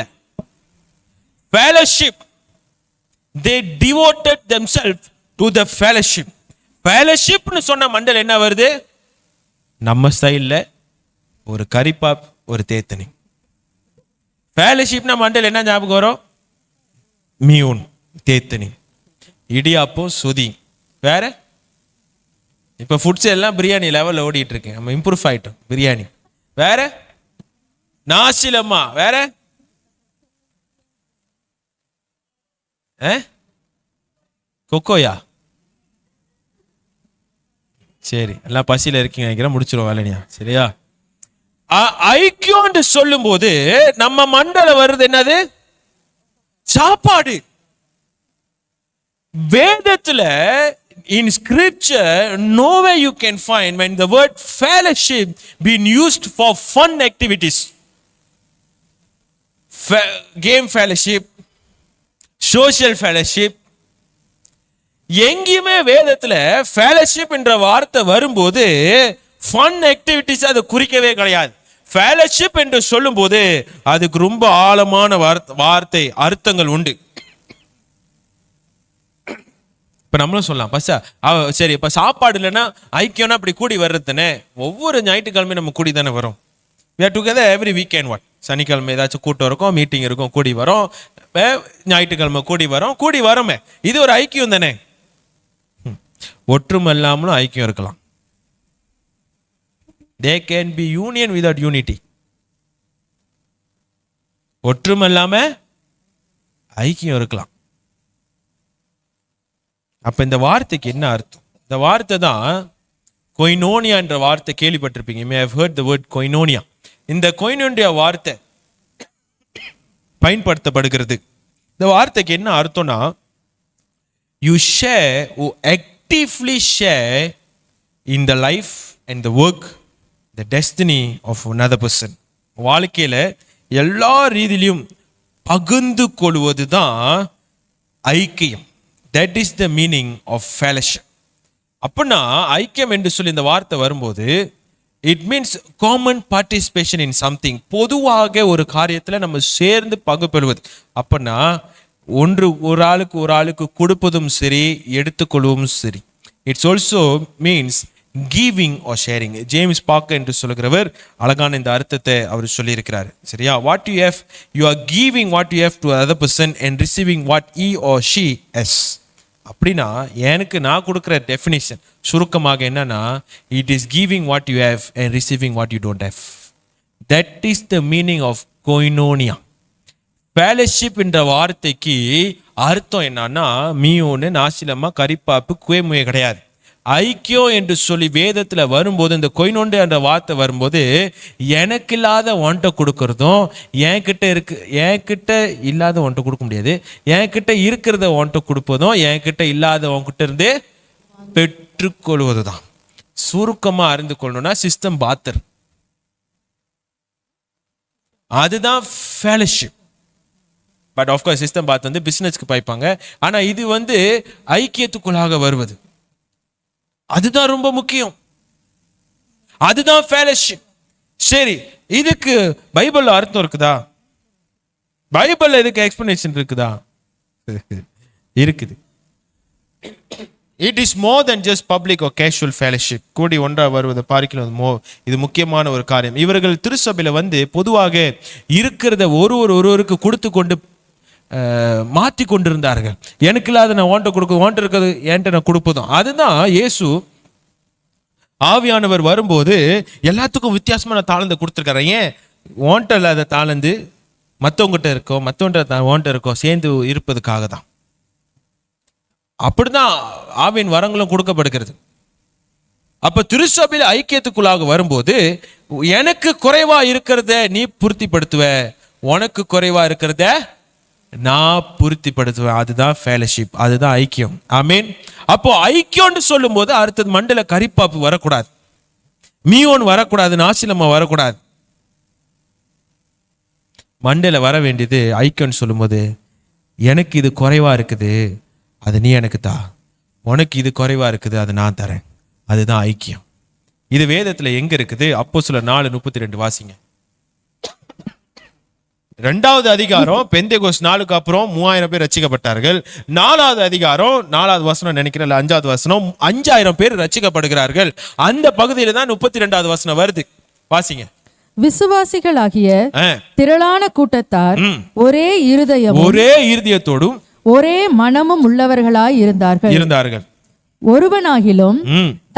A: fellowship. they devoted themselves to the fellowship. fellowship னு சொன்ன மண்டல் என்ன வருது? நம்ம ஸ்டைல்ல ஒரு கரிப்பாப், ஒரு தேத்தனி. fellowshipனா மண்டல் என்ன ஞாபகம் வரும்? மியூன், தேத்தனி, இடியாப்பம், சுதி. வேற இப்ப ஃபுட்ஸ் எல்லாம் பிரியாணி லெவல்ல ஓடிட்டு இருக்கு, நம்ம இம்ப்ரூவ் ஆயிட்டோம். பிரியாணி வேற, நாசிலம்மா வேற, கொக்கோயா. சரி, எல்லாம் பசியில இருக்கீங்க நினைக்கிறேன், முடிச்சிடும் வேலையா? சரியா? ஐக்கியம் சொல்லும் போது நம்ம மண்டல வருது என்னது? சாப்பாடு. வேதத்துல in scripture nowhere you can find when the word fellowship been used for fun activities. Game fellowship, social fellowship. எங்கேயுமே வேதத்துல fellowship என்ற வார்த்தை வரும்போது fun activities அது குறிக்கவே கிடையாது. fellowship என்று சொல்லும் போது அதுக்கு ரொம்ப ஆழமான வார்த்தை அர்த்தங்கள் உண்டு. இப்ப நம்மளும் சொல்லலாம், பஸ்ஸா சரி, இப்ப சாப்பாடு இல்லைன்னா ஐக்கியம்னா அப்படி கூடி வர்றதுன்னு. ஒவ்வொரு ஞாயிற்றுக்கிழமையும் நம்ம கூடி தானே வரோம். we are together every weekend. what சனிக்கிழமை ஏதாச்சும் கூட்டம் இருக்கும், மீட்டிங் இருக்கும், கூடி வரோம். ஞாயிற்றுக்கிழமை கூடி வரோமே, இது ஒரு ஐக்கியம் தானே. ஒற்றுமை இல்லாமலும் ஐக்கியம் இருக்கலாம். There can be union without unity. ஒற்றுமை இல்லாம ஐக்கியம் இருக்கலாம். அப்ப இந்த வார்த்தைக்கு என்ன அர்த்தம்? இந்த வார்த்தை தான் கொய்னோனியா என்ற வார்த்தை கேள்விப்பட்டிருப்பீங்க. You may have heard the word koinonia. இந்த கொய்னோனியா வார்த்தை பயன்படுத்தப்படுகிறது. இந்த வார்த்தைக்கு என்ன அர்த்தம்னா, you share or actively share in the life and the work, the destiny of another person. வாழ்க்கையில எல்லா ரீதியிலும் பகிர்ந்து கொள்வது தான் ஐக்கியம். That is the meaning of fellowship. அப்படின்னா ஐக்கியம் என்று சொல்லி இந்த வார்த்தை வரும்போது it means common participation in something. பொதுவாக ஒரு காரியத்தில் நம்ம சேர்ந்து பங்கு பெறுவது. அப்படின்னா ஒரு ஆளுக்கு கொடுப்பதும் சரி, எடுத்துக்கொள்வதும் சரி. It's also means giving or sharing. James Parker என்று சொல்கிறவர் அழகான இந்த அர்த்தத்தை அவர் சொல்லியிருக்கிறார். சரியா? what you have, you are giving what you have to other person and receiving what he or she has. அப்படின்னா எனக்கு நான் கொடுக்குற டெஃபினிஷன் சுருக்கமாக என்னன்னா, it is giving what you have and receiving what you don't have. That is the meaning of koinonia. fellowship என்ற வார்த்தைக்கு அர்த்தம் என்னன்னா, மீயோன்னு நாசிலமா கரிப்பாப்பு குவேமுயே கிடையாது. ஐக்கியம் என்று சொல்லி வேதத்துல வரும்போது, இந்த கொய்னோண்டு என்ற வார்த்தை வரும்போது, எனக்கு இல்லாத ஒன்றை கொடுக்கறதும், என்கிட்ட இல்லாத ஒன்றை கொடுக்க முடியாது, என்கிட்ட இருக்கிறத ஒன்றை கொடுப்பதும், என்கிட்ட இல்லாத உன்கிட்ட இருந்து பெற்றுக்கொள்வது தான். சுருக்கமா அறிந்து கொள்ளணும்னா சிஸ்டம் பாத்தர், அதுதான் ஃபெலோஷிப். பட் ஆஃப்கோர்ஸ் சிஸ்டம் பாத் வந்து பிசினஸ்க்கு பாய்ப்பாங்க. ஆனா இது வந்து ஐக்கியத்துக்குள்ளாக வருவது, அதுதான் ரொம்ப முக்கியம். அதுதான் ஃபெலோஷிப். சரி, இதுக்கு பைபிள்ல அர்த்தம் இருக்குதா? பைபிள்ல இதுக்கு எக்ஸ்பிளனேஷன் இருக்குதா? இருக்குது. It is more then just public or casual fellowship. கூடி ஒன்றா வருவதை பார்க்கலாம். இது முக்கியமான ஒரு காரியம். இவர்கள் திருச்சபையில வந்து பொதுவாக இருக்கிறத ஒருவருக்கு கொடுத்து கொண்டு மாற்றி கொண்டிருந்தார்கள். எனக்கு இல்லாத நான் ஓன்ட்ட கொடுக்க, ஓன்ட்ட இருக்கிறது என்கிட்ட நான் கொடுப்பதும். அதுதான் இயேசு ஆவியானவர் வரும்போது எல்லாத்துக்கும் வித்தியாசமான தாளந்தை கொடுத்துருக்காரு. ஏன்? ஓன்ட்ட இல்லாத தாளந்து மற்றவங்கிட்ட இருக்கோ, மற்றவங்கிட்ட ஓன்ட்ட இருக்கோ சேர்ந்து இருப்பதுக்காக தான். அப்படிதான் ஆவியின் வரங்களும் கொடுக்கப்படுகிறது. அப்ப திருச்சபையில் ஐக்கியத்துக்குள்ளாக வரும்போது, எனக்கு குறைவா இருக்கிறத நீ பூர்த்திப்படுத்துவ, உனக்கு குறைவா இருக்கிறத நான் பூர்த்திப்படுத்துவேன். அதுதான் ஃபெலோஷிப், அதுதான் ஐக்கியம். ஆமீன். அப்போ ஐக்கியம்னு சொல்லும் போது அடுத்தது மண்டல கரிப்பாப்பு வரக்கூடாது, மீயோன் வரக்கூடாது, நாசிலம்மா வரக்கூடாது. மண்டல வர வேண்டியது ஐக்கியம்னு சொல்லும் போது, எனக்கு இது குறைவா இருக்குது, அது நீ எனக்கு தா, உனக்கு இது குறைவா இருக்குது, அது நான் தரேன். அதுதான் ஐக்கியம். இது வேதத்துல எங்க இருக்குது? அப்போஸ்தலர் 4:32 வாசிங்க. 2வது அதிகாரம், பெந்தேகோஸ்து நாளுக்கு அப்புறம் 3000 பேர் ரட்சிக்கப்பட்டார்கள். 4வது அதிகாரம் 4வது வசனம் நினைக்கிறேன், 5வது வசனம், 5000 பேர் ரட்சிக்கப்படுகிறார்கள். அந்த பகுதியில தான் 32வது வசனம் வருது. வாசிங்க.
B: விசுவாசிகளாகிய திரளான கூட்டத்தார் ஒரே இருதயத்தோடும் ஒரே மனமும் உள்ளவர்களாய் இருந்தார்கள். ஒருவனாகிலும்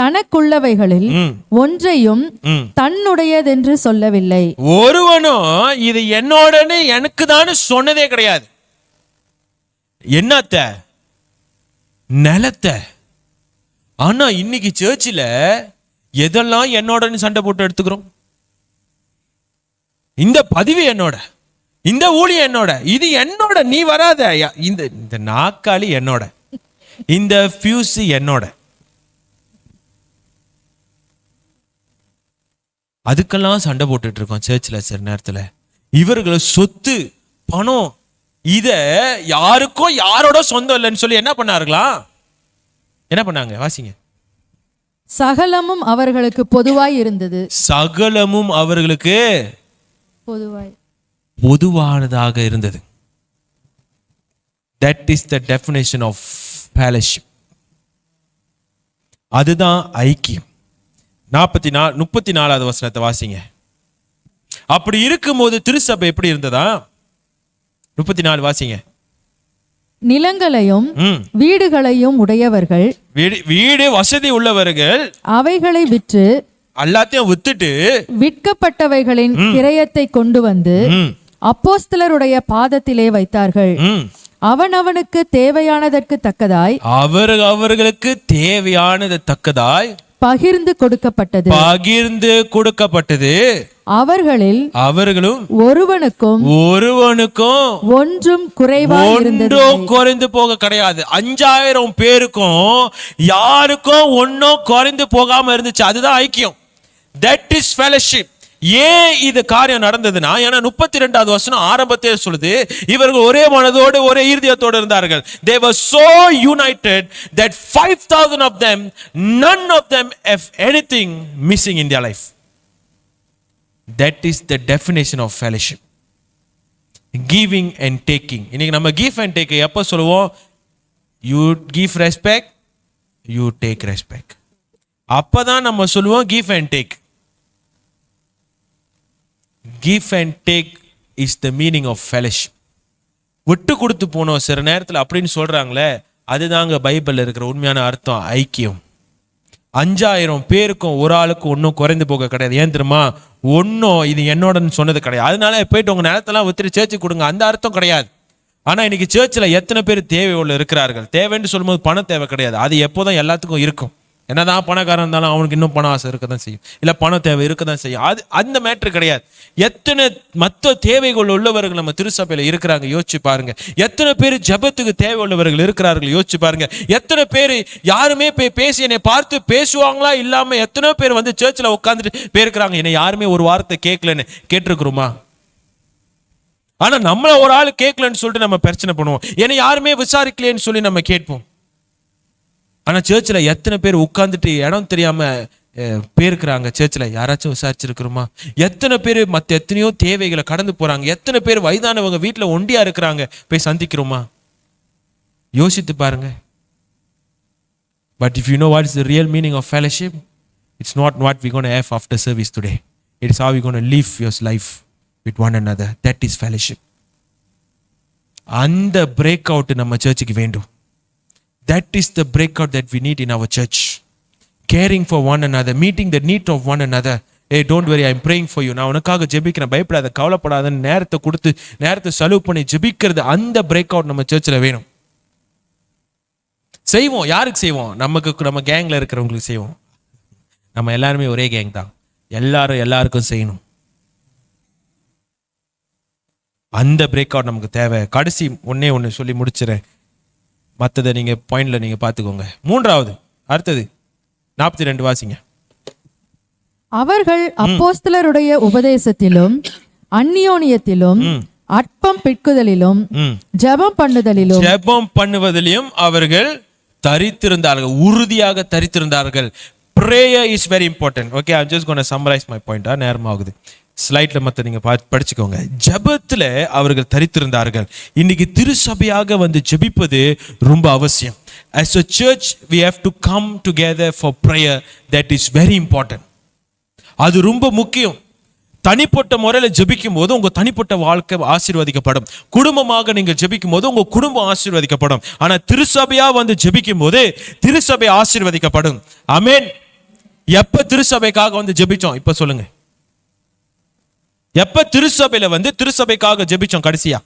B: தனக்குள்ளவைகளில் ஒன்றையும் தன்னுடையதென்று சொல்லவில்லை.
A: ஒருவனும் இது என்னோடன்னு எனக்கு தான் சொன்னதே கிடையாது. என்னத்த? நிலத்தை. ஆனா இன்னைக்கு சர்ச்சில் எதெல்லாம் என்னோடன்னு சண்டை போட்டு எடுத்துக்கிறோம். இந்த பதிவு என்னோட, இந்த ஊழியம் என்னோட, இது என்னோட, நீ வராத, இந்த நாக்காளி என்னோட, இந்த ஃபியூஸ் என்னோட. அதுக்கெல்லாம் சண்டை போட்டுட்டு இருக்கோம் சர்ச்சில். சில நேரத்தில் இவர்களை சொத்து பணம் இத யாருக்கும் யாரோட சொந்தம் இல்லைன்னு சொல்லி என்ன பண்ணாங்க? வாசிங்க.
B: சகலமும் அவர்களுக்கு பொதுவாய் இருந்தது.
A: சகலமும் அவர்களுக்கு பொதுவானதாக இருந்தது. That is the definition of fellowship. அதுதான் ஐக்கியம். 34வது வசனத்தை வாசிங்க. அப்படி இருக்கும்போது திருச்சபை எப்படி இருந்ததா? 34 வாசிங்க.
B: நிலங்களையும் வீடுகளையும் உடையவர்கள்,
A: வீடு வசதி உள்ளவர்கள்
B: அவைகளை விற்று
A: எல்லாத்தையும் வித்துட்டு
B: விற்கப்பட்டவைகளின் கிரயத்தை கொண்டு வந்து அப்போஸ்தலருடைய பாதத்திலே வைத்தார்கள். அவனவனுக்கு தேவையானதற்கு தக்கதாய்
A: அவர்களுக்கு தேவையானது தக்கதாய்
B: பகிர்ந்து கொடுக்கப்பட்டது. அவர்களும் ஒருவனுக்கும் ஒன்றும்
A: குறைந்து போக கிடையாது. 5000 பேருக்கும் யாருக்கும் ஒன்னும் குறைந்து போகாம இருந்துச்சு. அதுதான் ஐக்கியம். That is fellowship. ஏன் இது காரியம் நடந்ததுன்னா, ஏன்னா 32வது வசனம் ஆரம்பத்தே சொல்லுது, இவர்கள் ஒரே மனதோடு ஒரே இருதயத்தோடு இருந்தார்கள். They were so united that 5,000 of them, none of them have anything missing in their life. That is the definition of fellowship. Giving and taking. இன்னைக்கு நம்ம give and take எப்ப சொல்லுவோம்? You give respect, you take respect. அப்பதான் நம்ம சொல்லுவோம் give and take. Give and take is the meaning of fellowship. விட்டு கொடுத்து போனோம் சில நேரத்தில் அப்படின்னு சொல்றாங்களே, அதுதாங்க பைபிள்ல இருக்கிற உண்மையான அர்த்தம், ஐக்கியம். 5000 பேருக்கும் ஒரு ஆளுக்கும் ஒன்றும் குறைந்து போக கிடையாது. ஏன் தெரியுமா? ஒன்றும் இது என்னோடன்னு சொன்னது கிடையாது. அதனால போயிட்டு உங்க நிலத்தெல்லாம் வித்துட்டு சேர்ச்சு கொடுங்க, அந்த அர்த்தம் கிடையாது. ஆனா இன்னைக்கு சர்ச்சில் எத்தனை பேர் தேவை உள்ள இருக்கிறார்கள்? தேவைன்னு சொல்லும்போது பணம் தேவை கிடையாது. அது எப்போதான் எல்லாத்துக்கும் இருக்கும். என்னதான் பணக்காரன் இருந்தாலும் அவனுக்கு இன்னும் பண ஆசை இருக்க தான் செய்யும், இல்லை பண தேவை இருக்க தான் செய்யும். அது அந்த மேட்ரு கிடையாது. எத்தனை மற்ற தேவைகள் உள்ளவர்கள் நம்ம திருச்சபையில் இருக்கிறாங்க யோசிச்சு பாருங்க. எத்தனை பேர் ஜெபத்துக்கு தேவை உள்ளவர்கள் இருக்கிறார்கள் யோசிச்சு பாருங்க. எத்தனை பேர் யாருமே பேசி என்னை பார்த்து பேசுவாங்களா இல்லாம எத்தனை பேர் வந்து சர்ச்சில் உட்காந்துட்டு போயிருக்கிறாங்க, என்னை யாருமே ஒரு வார்த்தை கேட்கலன்னு கேட்டிருக்கிறோமா? ஆனா நம்மள ஒரு ஆள் கேட்கலன்னு சொல்லிட்டு நம்ம பிரச்சனை பண்ணுவோம். என்னை யாருமே விசாரிக்கலன்னு சொல்லி நம்ம கேட்போம். ஆனா சர்ச்சில் எத்தனை பேர் உட்கார்ந்துட்டு இடம் தெரியாம போயிருக்கிறாங்க? சர்ச்சில் யாராச்சும் விசாரிச்சிருக்கிறோமா? எத்தனை பேர் மற்ற எத்தனையோ தேவைகளை கடந்து போறாங்க. எத்தனை பேர் வயதானவங்க வீட்டில் ஒண்டியா இருக்கிறாங்க, போய் சந்திக்கிறோமா? யோசித்து பாருங்க. But if you know what is the real meaning of fellowship, it's not what we gonna have after service today. It is how we gonna live your life with one another. That is fellowship. அந்த break out நம்ம சர்ச்சுக்கு வேண்டும். That is the breakout that we need in our church. Caring for one another, meeting the need of one another. Hey, don't worry, I'm praying for you. நான் உனக்காக ஜெபிக்கிறேன், பயப்படாத, கவலைப்படாத, நேரத்தை கொடுத்து நேரத்தை செலவு பண்ணி ஜெபிக்கிறது, அந்த பிரேக் அவுட் நம்ம சர்ச்சில் வேணும். செய்வோம். யாருக்கு செய்வோம்? நம்ம கேங்ல இருக்கிறவங்களுக்கு செய்வோம். நம்ம எல்லாருமே ஒரே கேங் தான். எல்லாருக்கும் செய்யணும். அந்த பிரேக் அவுட் நமக்கு தேவை. கடைசி ஒண்ணு சொல்லி முடிச்சிடறேன், மற்றதை நீங்க பாயிண்ட்ல நீங்க பார்த்துக்கோங்க. 3வது, அடுத்தது 42 வாசிங்க.
B: அவர்கள் அப்போஸ்தலருடைய உபதேசத்திலும் அந்நியோனியத்திலும் அற்பம் பிட்குதலிலும் ஜெபம் பண்ணுவதிலும் அவர்கள் தரித்திருந்தார்கள், உறுதியாக தரித்திருந்தார்கள். Prayer is very important. Okay, I'm just going to summarize my point. நேரமாகுது, ஸ்லைட்ல மத்த நீங்க படிச்சுக்கோங்க. ஜெபத்துல அவர்கள் தரித்திருந்தார்கள். இன்னைக்கு திருச்சபையாக வந்து ஜெபிப்பது ரொம்ப அவசியம். As a church we have to come together for prayer. That is very important. அது ரொம்ப முக்கியம். தனிப்பட்ட முறையில் ஜெபிக்கும் போது உங்க தனிப்பட்ட வாழ்க்கை ஆசீர்வதிக்கப்படும். குடும்பமாக நீங்க ஜெபிக்கும் போது உங்க குடும்பம் ஆசீர்வதிக்கப்படும். ஆனா திருச்சபையா வந்து ஜெபிக்கும் போது திருச்சபை ஆசீர்வதிக்கப்படும். ஆமென். எப்ப திருச்சபைக்காக வந்து ஜெபிச்சோம்? இப்ப சொல்லுங்க. எப்ப திருச்சபையில வந்து திருச்சபைக்காக ஜெபிச்சோம் கடைசியா?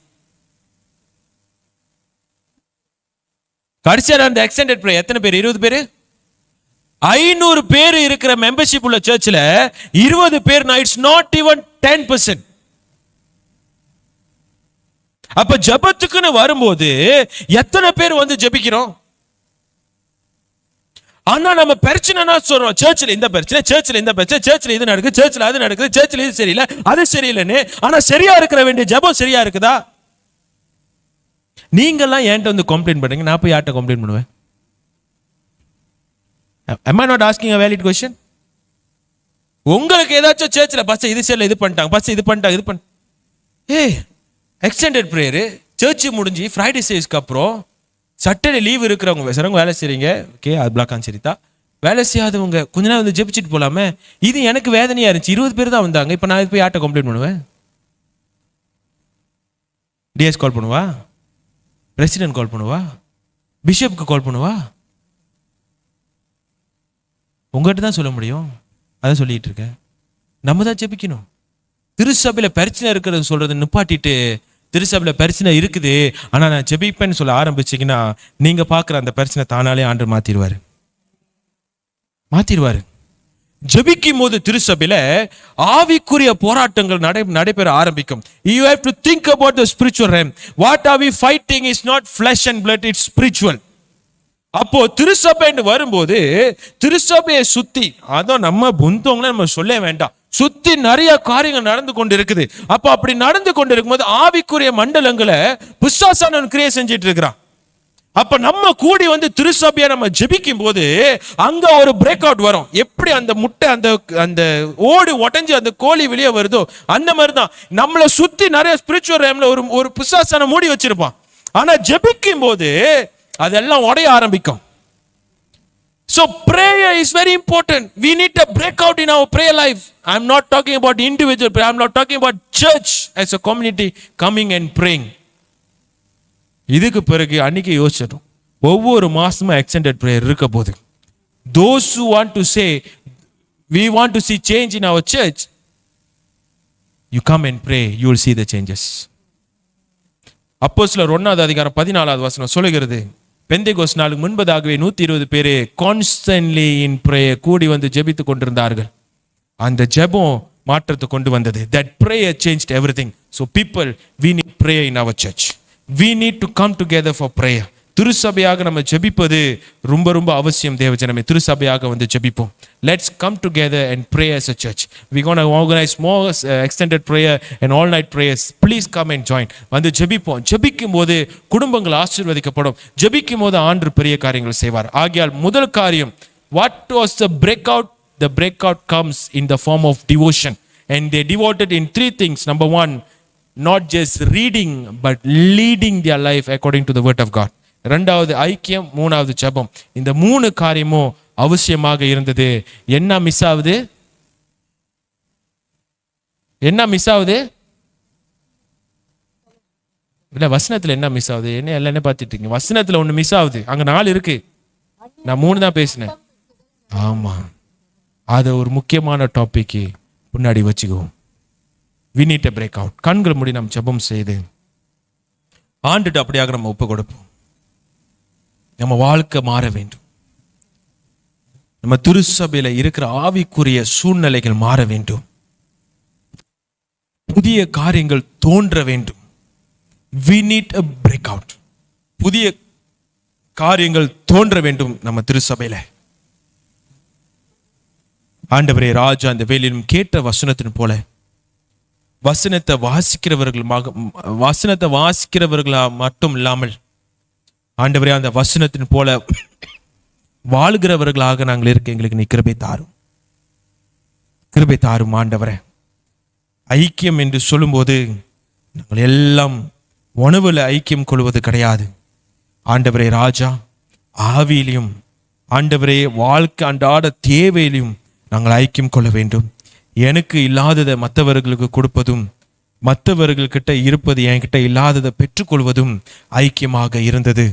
B: அந்த எக்ஸ்டெண்டட் பிரேயர் எத்தனை பேர்? 20 பேர். 500 பேர் இருக்கிற மெம்பர்ஷிப் உள்ள சர்ச்சில் 20 பேர், இட்ஸ் நாட் ஈவன் 10%. அப்ப ஜெபத்துக்குன்னு வரும்போது எத்தனை பேர் வந்து ஜெபிக்கிறோம்? ஆனா நம்ம பிரச்சனைனா சொல்றோம், சர்ச்சில் இந்த பிரச்சனை, சர்ச்சில் இந்த பிரச்சனை, சர்ச்சில் இது நடக்குது, சர்ச்சில் அது நடக்குது, சர்ச்சில் இது சரியில்லை, அது சரியில்லைன்னு. ஆனா சரியா இருக்கிற வேண்டிய ஜெபம் சரியா இருக்குதா? நீங்கெல்லாம் என்கிட்ட வந்து கம்ப்ளைண்ட் பண்ணுங்க, நான் போய் யார்கிட்ட கம்ப்ளைண்ட் பண்ணுவேன்? Am I not asking a valid question? உங்களுக்கு ஏதாச்சும் சர்ச்சில் பஸ் இது சரியில்லை, இது பண்ணிட்டாங்க, பஸ் இது பண்ணிட்டாங்க, எக்ஸ்டெண்டட் பிரேயர் சர்ச்சு முடிஞ்சு ஃப்ரைடே சேஸ்க்கு அப்புறம் சாட்டர்டே லீவ் இருக்கிறவங்க சிறங்க வேலை செய்றீங்க, ஓகே, அது பிளாக்கான் சரிதா. வேலை செய்யாதவங்க கொஞ்ச நேரம் வந்து ஜெபிச்சுட்டு போலாமே. இது எனக்கு வேதனையா இருந்துச்சு. 20 பேர் தான் வந்தாங்க. இப்போ நான் போய் யார்கிட்ட கம்ப்ளைண்ட் பண்ணுவேன்? டிஎஸ் கால் பண்ணுவா? பிரசிடென்ட் கால் பண்ணுவா? பிஷப்புக்கு கால் பண்ணுவா? உங்ககிட்ட தான் சொல்ல முடியும்.
A: அதான் சொல்லிட்டு இருக்கேன். நம்ம தான் ஜெபிக்கணும். திருச்சபையில பிரச்சனை இருக்கிறது சொல்றது நிப்பாட்டிட்டு, திருச்சபையில பிரச்சனை இருக்குது ஆனா நான் ஜெபிப்பேன்னு சொல்ல ஆரம்பிச்சீங்கன்னா, நீங்க பாக்குற அந்த பிரச்சனை தானாலே ஆண்டவர் மாத்திருவாரு. ஜெபிக்கும் போது திருச்சபையில ஆவிக்குரிய போராட்டங்கள் நடைபெற ஆரம்பிக்கும். You have to think about the spiritual realm. What are we fighting is not flesh and blood, it's spiritual. அப்போ திருச்சபைன்னு வரும்போது திருச்சபையை சுத்தி, அதான் நம்ம புந்தவங்கள நம்ம சொல்ல வேண்டாம், சுத்தி நிறைய காரியங்கள் நடந்து கொண்டு இருக்குது. அப்போ அப்படி நடந்து கொண்டு இருக்கும்போது ஆவிக்குரிய மண்டலங்களை பிசாசானவன் கிரியை செஞ்சிட்டு இருக்கிறான். அப்ப நம்ம கூடி திருச்சபையை நம்ம ஜெபிக்கும் போது அங்க ஒரு பிரேக் அவுட் வரும். எப்படி அந்த முட்டை அந்த ஓடு உடைஞ்சு அந்த கோழி வெளியே வருதோ அந்த மாதிரிதான் நம்மளை சுத்தி நிறைய ஸ்பிரிச்சுவல் ரேம்ல ஒரு பிசாசான மூடி வச்சிருப்பான். ஆனா ஜெபிக்கும் போது அதெல்லாம் உடைய ஆரம்பிக்கும். So prayer is very important. We need a breakout in our prayer life. I'm not talking about individual prayer. I'm not talking about church as a community coming and praying. இதுக்கு பிறகு அன்னைக்கு யோசிச்சோம், ஒவ்வொரு மாசமும் எக்ஸ்டெண்டட் பிரேயர் இருக்க போகுது. Those who want to say we want to see change in our church, you come and pray, you will see the changes. அப்போஸ்தலர் 1:14 சொல்லுகிறது, பெந்தேகோஸ்து நாளுக்கு முன்பதாகவே 120 பேர் கான்ஸ்டன்ட்லி இன் பிரேயர் கூடி ஜெபித்து கொண்டிருந்தார்கள். அந்த ஜெபம் மாற்றத்தை கொண்டு வந்தது. That prayer changed everything. So people, we need prayer in our church. We need to come together for prayer. திருச்சபையாக நம்ம ஜெபிப்பது ரொம்ப ரொம்ப அவசியம். தேவஜனமே, திருச்சபையாக ஜெபிப்போம். Let's come together and pray as a church. We're going to organize more extended prayer and all night prayers. Please come and join. ஜெபிப்போம். ஜெபிக்கும் போது குடும்பங்கள் ஆசீர்வதிக்கப்படும். ஜெபிக்கும் போது ஆண்டவர் பெரிய காரியங்கள் செய்வார். ஆகையால் முதல் காரியம், what was the breakout? The breakout comes in the form of devotion, and they devoted in 3 things. Number 1, not just reading but leading their life according to the word of God. இரண்டாவது ஐக்கியம், மூணாவது ஜெபம். இந்த 3 காரியமும் அவசியமாக இருந்தது. என்ன miss ஆகுது? இல்ல வசனத்துல என்ன மிஸ் ஆகுது? என்ன பார்த்துட்டு இருக்கீங்க? வசனத்துல ஒண்ணு மிஸ் ஆகுது. அங்க 4 இருக்கு, நான் 3 தான் பேசினேன். ஆமா, அது ஒரு முக்கியமான டாபிக், முன்னாடி வச்சுக்குவோம். We need a breakout. கண்கள் மூடி நாம் ஜெபம் செய்து ஆண்டுட்டு அப்படியாக நம்ம ஒப்பு கொடுப்போம். நம்ம வாழ்க்கை மாற வேண்டும். நம்ம திருச்சபையில இருக்கிற ஆவிக்குரிய சூழ்நிலைகள் மாற வேண்டும். புதிய காரியங்கள் தோன்ற வேண்டும். We need a breakout. புதிய காரியங்கள் தோன்ற வேண்டும் நம்ம திருச்சபையில. ஆண்டவரே ராஜா, அந்த வேளையிலும் கேட்ட வசனத்தின் போல வசனத்தை வாசிக்கிறவர்களா மட்டும் இல்லாமல் ஆண்டவரே, அந்த வசனத்தின் போல வாழ்கிறவர்களாக நாங்கள் இருக்க எங்களுக்கு நீ கிருபை தாரும் ஆண்டவரே. ஐக்கியம் என்று சொல்லும்போது நாங்கள் எல்லாம் உணவுல ஐக்கியம் கொள்வது கிடையாது ஆண்டவரே ராஜா. ஆவியிலையும் ஆண்டவரே வாழ்க்கை அன்றாட தேவையிலையும் நாங்கள் ஐக்கியம் கொள்ள வேண்டும். எனக்கு இல்லாததை மற்றவர்களுக்கு கொடுப்பதும், மற்றவர்கள்கிட்ட இருப்பது என்கிட்ட இல்லாததை பெற்றுக்கொள்வதும் ஐக்கியமாக இருந்தது.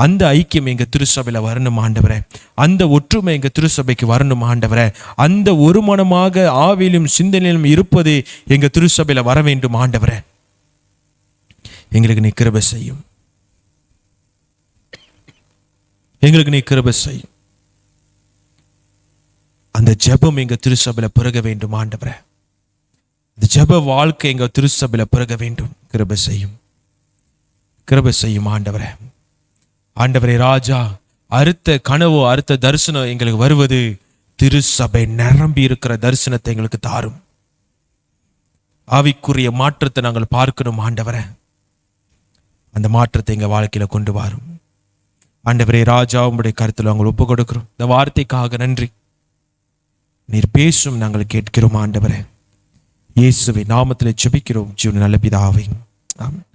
A: அந்த ஐக்கியம் எங்க திருச்சபையில வரணும் ஆண்டவரே. அந்த ஒற்றுமை எங்க திருச்சபைக்கு வரணும் ஆண்டவரே. அந்த ஒரு மனமாக ஆவியிலும் சிந்தனையிலும் இருப்பது எங்க திருச்சபையில வர வேண்டும் ஆண்டவரே. எங்களுக்கு நீ கிருபை செய்யும். அந்த ஜெபம் எங்க திருச்சபையில பிறக வேண்டும் ஆண்டவரே. இந்த ஜெப வாழ்க்கை எங்க திருச்சபையில பிறக வேண்டும். கிருபை செய்யும் ஆண்டவரே. ஆண்டவரே ராஜா, அடுத்த கனவோ அடுத்த தரிசனம் எங்களுக்கு வருவது திருச்சபை நிரம்பி இருக்கிற தரிசனத்தை எங்களுக்கு தாரும். ஆவிக்குரிய மாற்றத்தை நாங்கள் பார்க்கணும் ஆண்டவரே. அந்த மாற்றத்தை எங்க வாழ்க்கையில கொண்டு வரும் ஆண்டவரே ராஜா. உங்களுடைய கருத்துல நாங்கள் ஒப்பு கொடுக்கிறோம். இந்த வார்த்தைக்காக நன்றி. நீர் பேசும் நாங்கள் கேட்கிறோம் ஆண்டவரே. இயேசுவின் நாமத்திலே ஜெபிக்கிறோம் ஜீவன் நல்ல பிதாவே. ஆமென்.